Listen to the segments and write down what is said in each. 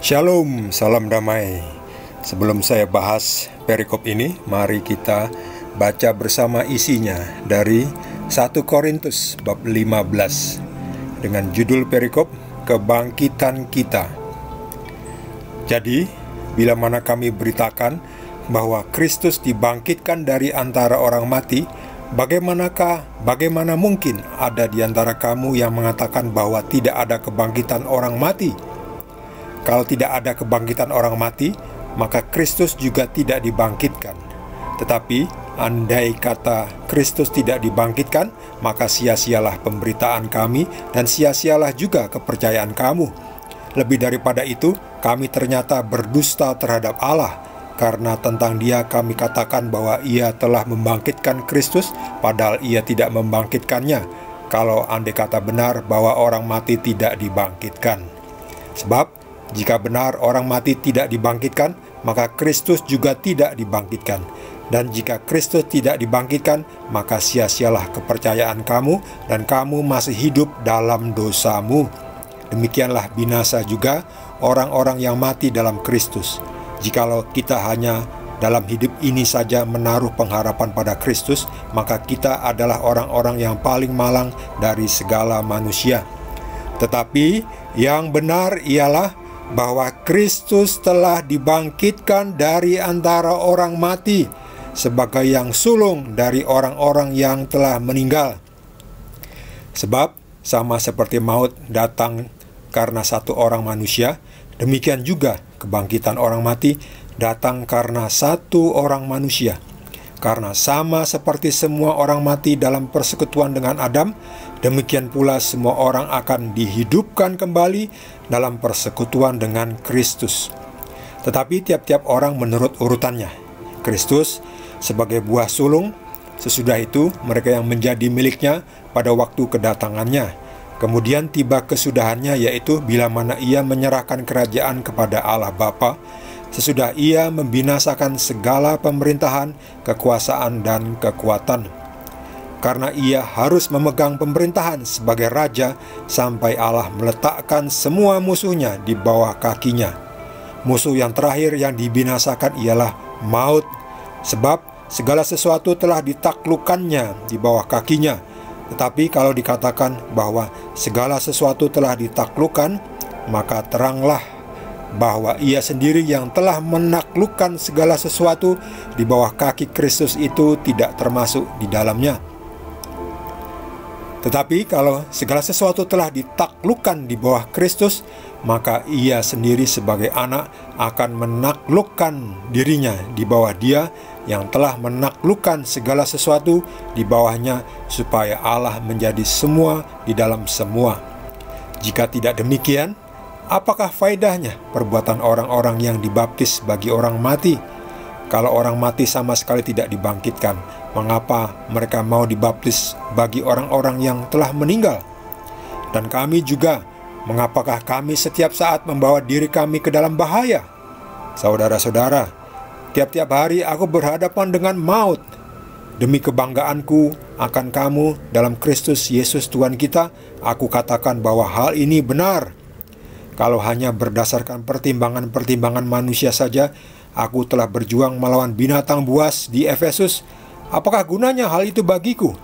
Shalom, salam damai. Sebelum saya bahas perikop ini, mari kita baca bersama isinya dari 1 Korintus bab 15 dengan judul perikop Kebangkitan Kita. Jadi, bila mana kami beritakan bahwa Kristus dibangkitkan dari antara orang mati, bagaimana mungkin ada di antara kamu yang mengatakan bahwa tidak ada kebangkitan orang mati? Kalau tidak ada kebangkitan orang mati, maka Kristus juga tidak dibangkitkan. Tetapi, andai kata Kristus tidak dibangkitkan, maka sia-sialah pemberitaan kami dan sia-sialah juga kepercayaan kamu. Lebih daripada itu, kami ternyata berdusta terhadap Allah, karena tentang Dia kami katakan bahwa Ia telah membangkitkan Kristus, padahal Ia tidak membangkitkannya, kalau andai kata benar bahwa orang mati tidak dibangkitkan. Sebab, jika benar orang mati tidak dibangkitkan, maka Kristus juga tidak dibangkitkan. Dan jika Kristus tidak dibangkitkan, maka sia-sialah kepercayaan kamu, dan kamu masih hidup dalam dosamu. Demikianlah binasa juga orang-orang yang mati dalam Kristus. Jikalau kita hanya dalam hidup ini saja menaruh pengharapan pada Kristus, maka kita adalah orang-orang yang paling malang dari segala manusia. Tetapi yang benar ialah bahwa Kristus telah dibangkitkan dari antara orang mati sebagai yang sulung dari orang-orang yang telah meninggal. Sebab sama seperti maut datang karena satu orang manusia, demikian juga kebangkitan orang mati datang karena satu orang manusia. Karena sama seperti semua orang mati dalam persekutuan dengan Adam, demikian pula semua orang akan dihidupkan kembali dalam persekutuan dengan Kristus. Tetapi tiap-tiap orang menurut urutannya. Kristus sebagai buah sulung, sesudah itu mereka yang menjadi miliknya pada waktu kedatangannya. Kemudian tiba kesudahannya, yaitu bila mana Ia menyerahkan kerajaan kepada Allah Bapa, sesudah Ia membinasakan segala pemerintahan, kekuasaan, dan kekuatan. Karena Ia harus memegang pemerintahan sebagai raja sampai Allah meletakkan semua musuhnya di bawah kakinya. Musuh yang terakhir yang dibinasakan ialah maut, sebab segala sesuatu telah ditaklukkannya di bawah kakinya. Tetapi kalau dikatakan bahwa segala sesuatu telah ditaklukkan, maka teranglah bahwa Ia sendiri yang telah menaklukkan segala sesuatu di bawah kaki Kristus itu tidak termasuk di dalamnya. Tetapi kalau segala sesuatu telah ditaklukkan di bawah Kristus, maka Ia sendiri sebagai anak akan menaklukkan dirinya di bawah Dia yang telah menaklukkan segala sesuatu di bawahnya, supaya Allah menjadi semua di dalam semua. Jika tidak demikian, apakah faedahnya perbuatan orang-orang yang dibaptis bagi orang mati? Kalau orang mati sama sekali tidak dibangkitkan, mengapa mereka mau dibaptis bagi orang-orang yang telah meninggal? Dan kami juga, mengapakah kami setiap saat membawa diri kami ke dalam bahaya? Saudara-saudara, tiap-tiap hari aku berhadapan dengan maut. Demi kebanggaanku akan kamu dalam Kristus Yesus Tuhan kita, aku katakan bahwa hal ini benar. Kalau hanya berdasarkan pertimbangan-pertimbangan manusia saja, aku telah berjuang melawan binatang buas di Efesus. Apakah gunanya hal itu bagiku?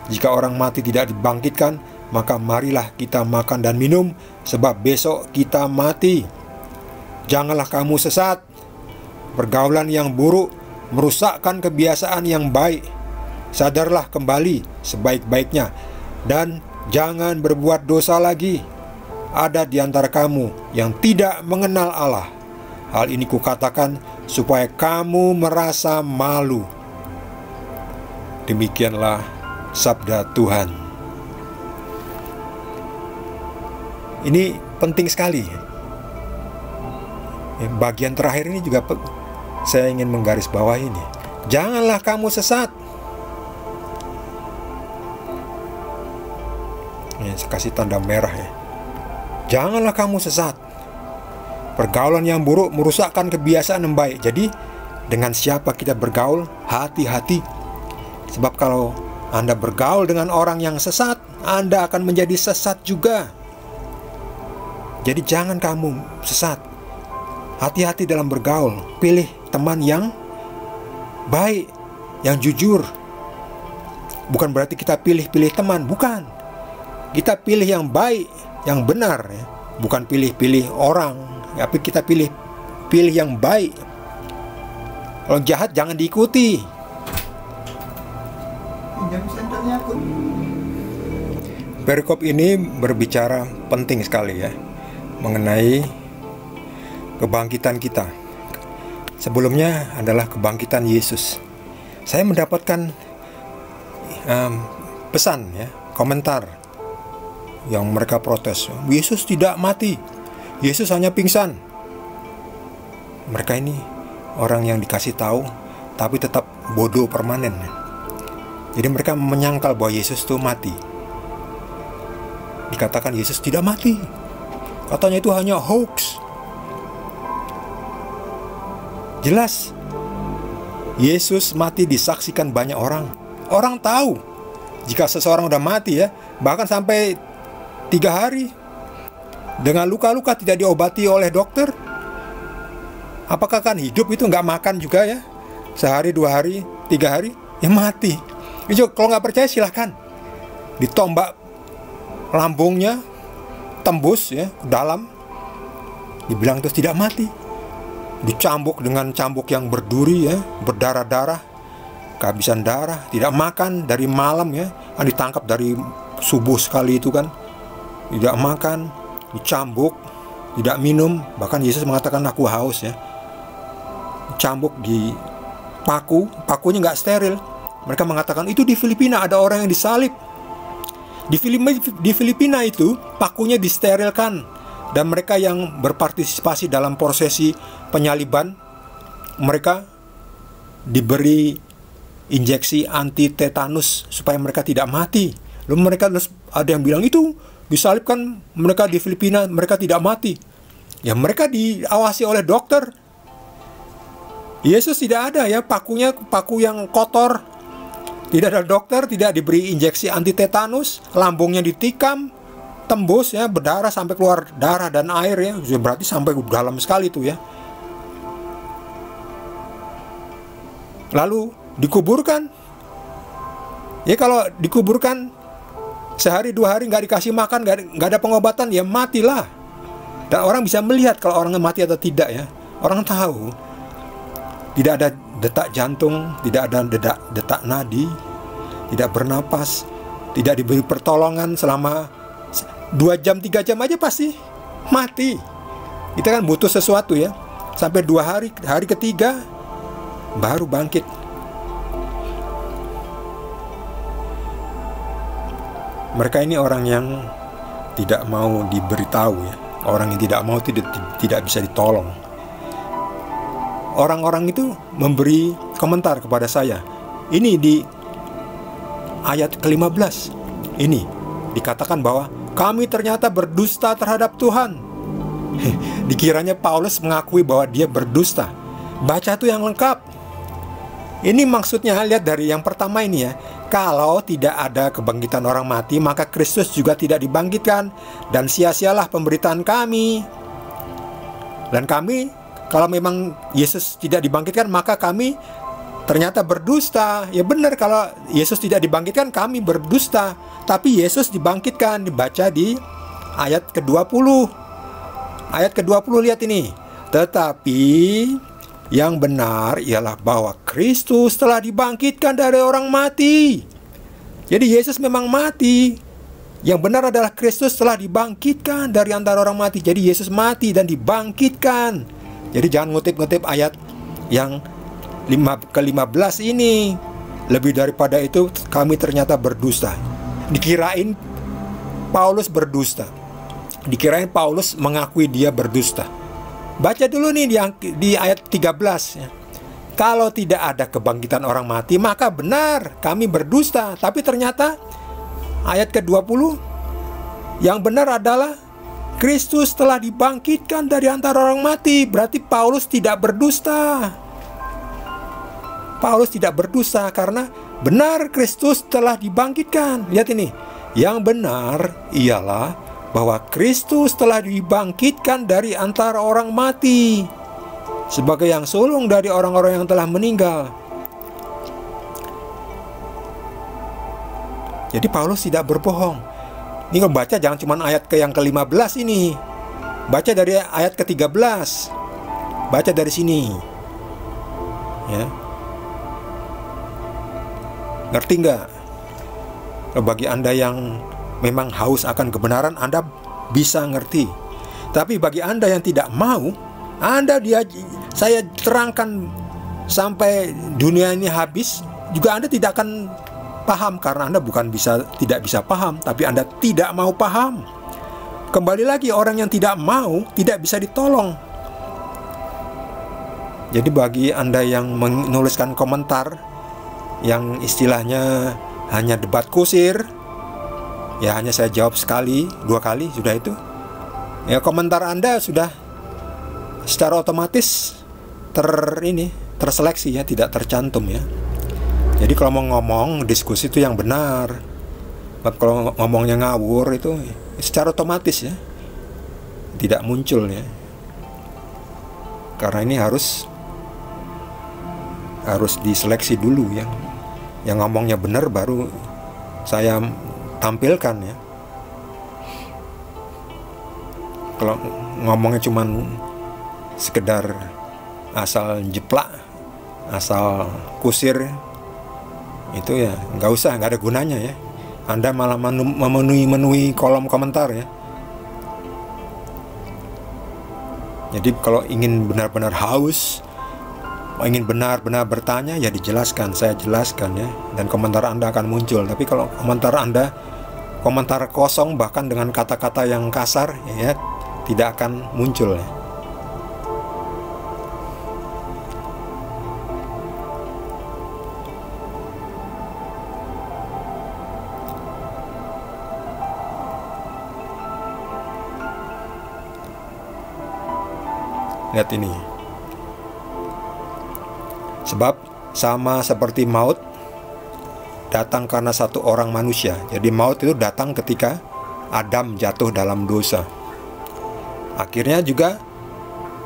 Jika orang mati tidak dibangkitkan, maka marilah kita makan dan minum, sebab besok kita mati. Janganlah kamu sesat. Pergaulan yang buruk merusakkan kebiasaan yang baik. Sadarlah kembali sebaik-baiknya, dan jangan berbuat dosa lagi. Ada di antara kamu yang tidak mengenal Allah. Hal ini kukatakan supaya kamu merasa malu. Demikianlah sabda Tuhan. Ini penting sekali. Bagian terakhir ini juga saya ingin menggarisbawahi ini. Janganlah kamu sesat. Saya kasih tanda merah ya. Janganlah kamu sesat. Pergaulan yang buruk merusakkan kebiasaan yang baik. Jadi, dengan siapa kita bergaul, hati-hati. Sebab kalau Anda bergaul dengan orang yang sesat, Anda akan menjadi sesat juga. Jadi jangan kamu sesat. hati-hati dalam bergaul. Pilih teman yang baik, yang jujur. Bukan berarti kita pilih-pilih teman, bukan. Kita pilih yang baik, yang benar, ya. Bukan pilih-pilih orang, tapi kita pilih yang baik. Kalau jahat jangan diikuti. Perikop ini berbicara penting sekali ya, mengenai kebangkitan kita. Sebelumnya adalah kebangkitan Yesus. Saya mendapatkan pesan ya, komentar yang mereka protes. Yesus tidak mati, Yesus hanya pingsan. Mereka ini orang yang dikasih tahu tapi tetap bodoh permanen. Jadi mereka menyangkal bahwa Yesus itu mati. Dikatakan Yesus tidak mati, katanya itu hanya hoax. Jelas Yesus mati disaksikan banyak orang. Orang tahu jika seseorang udah mati ya, bahkan sampai 3 hari dengan luka-luka tidak diobati oleh dokter. Apakah kan hidup itu nggak makan juga ya, sehari, 2 hari, 3 hari ya mati. Kalau nggak percaya silahkan ditombak lambungnya, tembus ya ke dalam, dibilang terus tidak mati. Dicambuk dengan cambuk yang berduri ya, berdarah-darah, kehabisan darah, tidak makan dari malam ya, ditangkap dari subuh sekali itu kan, tidak makan, dicambuk, tidak minum. Bahkan Yesus mengatakan aku haus ya. Dicambuk di pakunya nggak steril. Mereka mengatakan itu di Filipina ada orang yang disalib. Di Filipina itu pakunya disterilkan, dan mereka yang berpartisipasi dalam prosesi penyaliban, mereka diberi injeksi anti tetanus supaya mereka tidak mati. Lalu mereka ada yang bilang itu disalibkan mereka di Filipina, mereka tidak mati. Ya mereka diawasi oleh dokter. Yesus tidak ada ya, pakunya paku yang kotor. Tidak ada dokter, tidak diberi injeksi anti tetanus, lambungnya ditikam, tembus ya, berdarah sampai keluar darah dan air ya. Berarti sampai dalam sekali itu ya. Lalu dikuburkan. Ya kalau dikuburkan sehari 2 hari nggak dikasih makan, nggak ada pengobatan, ya matilah. Dan orang bisa melihat kalau orangnya mati atau tidak ya. Orang tahu. Tidak ada detak jantung, tidak ada detak nadi, tidak bernapas, tidak diberi pertolongan selama 2 jam, 3 jam aja pasti mati. Kita kan butuh sesuatu ya. Sampai 2 hari, hari ketiga baru bangkit. Mereka ini orang yang tidak mau diberitahu ya. Orang yang tidak mau tidak bisa ditolong. Orang-orang itu memberi komentar kepada saya. Ini di ayat ke-15. Ini dikatakan bahwa kami ternyata berdusta terhadap Tuhan. Dikiranya Paulus mengakui bahwa dia berdusta. Baca tuh yang lengkap. Ini maksudnya, lihat dari yang pertama ini ya. Kalau tidak ada kebangkitan orang mati, maka Kristus juga tidak dibangkitkan, dan sia-sialah pemberitaan kami. Dan kami, kalau memang Yesus tidak dibangkitkan, maka kami ternyata berdusta. Ya benar, kalau Yesus tidak dibangkitkan kami berdusta. Tapi Yesus dibangkitkan. Dibaca di ayat ke-20. Ayat ke-20 lihat ini. Tetapi yang benar ialah bahwa Kristus telah dibangkitkan dari orang mati. Jadi Yesus memang mati. Yang benar adalah Kristus telah dibangkitkan dari antara orang mati. Jadi Yesus mati dan dibangkitkan. Jadi jangan ngutip-ngutip ayat yang ke-15 ini. Lebih daripada itu, kami ternyata berdusta. Dikirain Paulus berdusta. Dikirain Paulus mengakui dia berdusta. Baca dulu nih di ayat 13 ya. Kalau tidak ada kebangkitan orang mati, maka benar kami berdusta. Tapi ternyata ayat ke-20, yang benar adalah Kristus telah dibangkitkan dari antara orang mati. Berarti Paulus tidak berdusta. Paulus tidak berdusta karena benar Kristus telah dibangkitkan. Lihat ini. Yang benar ialah bahwa Kristus telah dibangkitkan dari antara orang mati. sebagai yang sulung dari orang-orang yang telah meninggal. Jadi Paulus tidak berbohong. Ini kalau baca jangan cuma ayat yang ke-15 ini. Baca dari ayat ke-13. Baca dari sini. Ya. Ngerti nggak? Bagi Anda yang memang haus akan kebenaran, Anda bisa ngerti. Tapi bagi Anda yang tidak mau, saya terangkan sampai dunia ini habis, juga Anda tidak akan paham, karena Anda bukan tidak bisa paham, tapi Anda tidak mau paham. Kembali lagi, orang yang tidak mau tidak bisa ditolong. Jadi bagi Anda yang menuliskan komentar yang istilahnya hanya debat kusir, ya hanya saya jawab sekali, 2 kali, sudah itu. Ya, komentar Anda sudah secara otomatis terseleksi ya, tidak tercantum ya. Jadi kalau mau ngomong, diskusi itu yang benar. Kalau ngomongnya ngawur itu secara otomatis ya tidak muncul ya. Karena ini harus diseleksi dulu ya. Yang ngomongnya benar baru saya tampilkan ya. Kalau ngomongnya cuman sekedar asal jeplak, asal kusir, itu ya nggak usah, nggak ada gunanya ya. Anda malah memenuhi kolom komentar ya. Jadi kalau ingin benar-benar haus, ingin benar-benar bertanya, ya dijelaskan, saya jelaskan ya, dan komentar Anda akan muncul. Tapi kalau komentar Anda komentar kosong, bahkan dengan kata-kata yang kasar ya, tidak akan muncul ya. Lihat ini. Sebab sama seperti maut datang karena satu orang manusia. Jadi maut itu datang ketika Adam jatuh dalam dosa. Akhirnya juga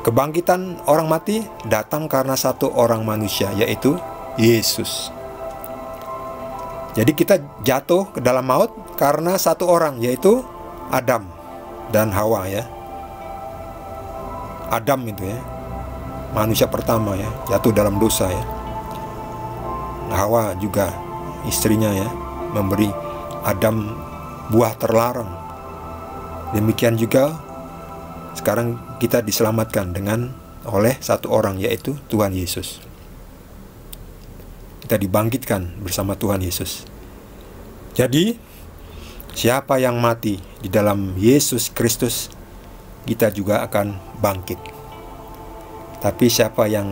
kebangkitan orang mati datang karena satu orang manusia, yaitu Yesus. Jadi kita jatuh ke dalam maut karena satu orang, yaitu Adam dan Hawa ya. Adam itu ya, manusia pertama ya, jatuh dalam dosa ya. Hawa juga istrinya ya, memberi Adam buah terlarang. Demikian juga sekarang kita diselamatkan oleh satu orang, yaitu Tuhan Yesus. Kita dibangkitkan bersama Tuhan Yesus. Jadi siapa yang mati di dalam Yesus Kristus, kita juga akan bangkit. Tapi siapa yang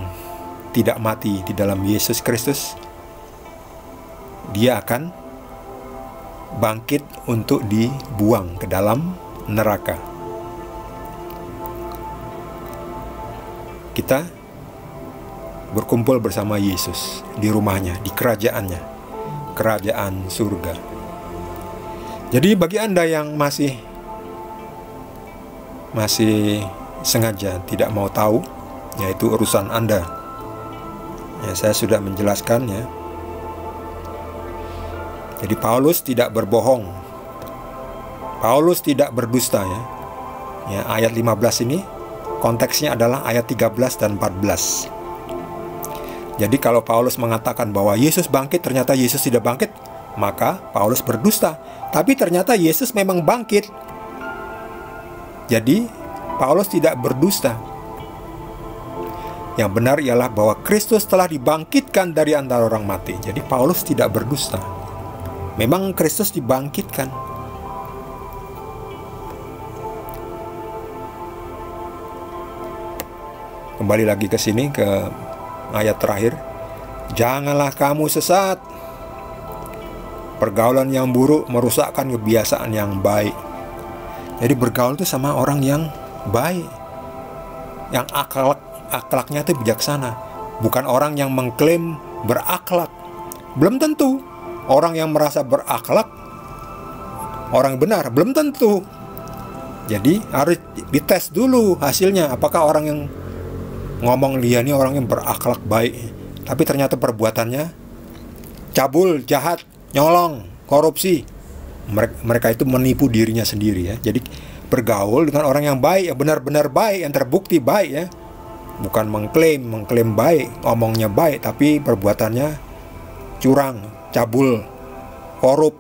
tidak mati di dalam Yesus Kristus, dia akan bangkit untuk dibuang ke dalam neraka. Kita berkumpul bersama Yesus di rumahnya, di kerajaannya, kerajaan surga. Jadi bagi Anda yang masih sengaja tidak mau tahu, yaitu urusan Anda ya, saya sudah menjelaskan ya. Jadi Paulus tidak berbohong, Paulus tidak berdusta ya. Ya, ayat 15 ini konteksnya adalah ayat 13 dan 14. Jadi kalau Paulus mengatakan bahwa Yesus bangkit, ternyata Yesus tidak bangkit, maka Paulus berdusta. Tapi ternyata Yesus memang bangkit. Jadi Paulus tidak berdusta. Yang benar ialah bahwa Kristus telah dibangkitkan dari antara orang mati. Jadi Paulus tidak berdusta. Memang Kristus dibangkitkan. Kembali lagi ke sini, ke ayat terakhir. Janganlah kamu sesat. Pergaulan yang buruk merusakkan kebiasaan yang baik. Jadi bergaul itu sama orang yang baik, yang akhlaknya itu bijaksana, bukan orang yang mengklaim berakhlak. Belum tentu orang yang merasa berakhlak orang benar, belum tentu. Jadi harus dites dulu hasilnya, apakah orang yang ngomong dia ini orang yang berakhlak baik, tapi ternyata perbuatannya cabul, jahat, nyolong, korupsi. Mereka itu menipu dirinya sendiri ya. Jadi bergaul dengan orang yang baik, yang benar-benar baik, yang terbukti baik ya. Bukan mengklaim baik, ngomongnya baik, tapi perbuatannya curang, cabul, korup,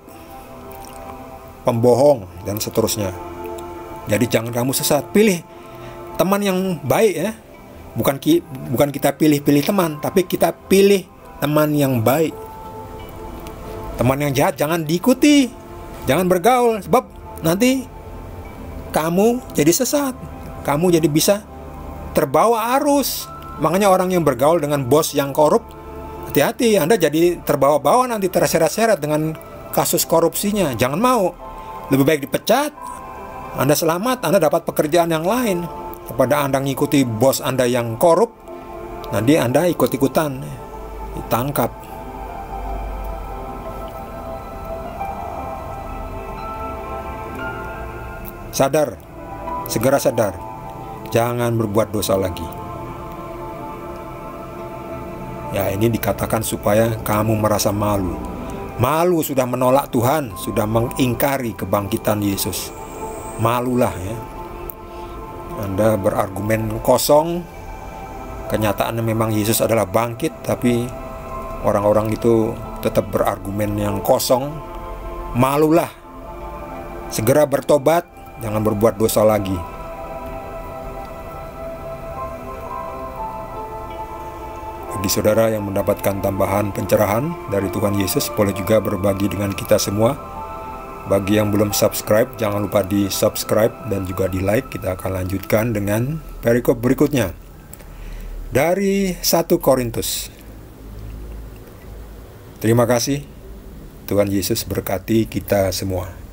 pembohong, dan seterusnya. Jadi jangan kamu sesat. Pilih teman yang baik ya. Bukan kita pilih-pilih teman, tapi kita pilih teman yang baik. Teman yang jahat jangan diikuti, jangan bergaul, sebab nanti kamu jadi sesat. Kamu jadi bisa terbawa arus. Makanya orang yang bergaul dengan bos yang korup, hati-hati, Anda jadi terbawa-bawa, nanti terseret-seret dengan kasus korupsinya. Jangan mau. Lebih baik dipecat, Anda selamat, Anda dapat pekerjaan yang lain, daripada Anda ngikuti bos Anda yang korup, nanti Anda ikut-ikutan ditangkap. Sadar, segera sadar, jangan berbuat dosa lagi. Ya, ini dikatakan supaya kamu merasa malu. Malu sudah menolak Tuhan, sudah mengingkari kebangkitan Yesus. Malulah ya. Anda berargumen kosong. Kenyataannya memang Yesus adalah bangkit, tapi orang-orang itu tetap berargumen yang kosong. Malulah. Segera bertobat. Jangan berbuat dosa lagi. Bagi saudara yang mendapatkan tambahan pencerahan dari Tuhan Yesus, boleh juga berbagi dengan kita semua. Bagi yang belum subscribe, jangan lupa di subscribe dan juga di like. Kita akan lanjutkan dengan perikop berikutnya dari 1 Korintus. Terima kasih. Tuhan Yesus berkati kita semua.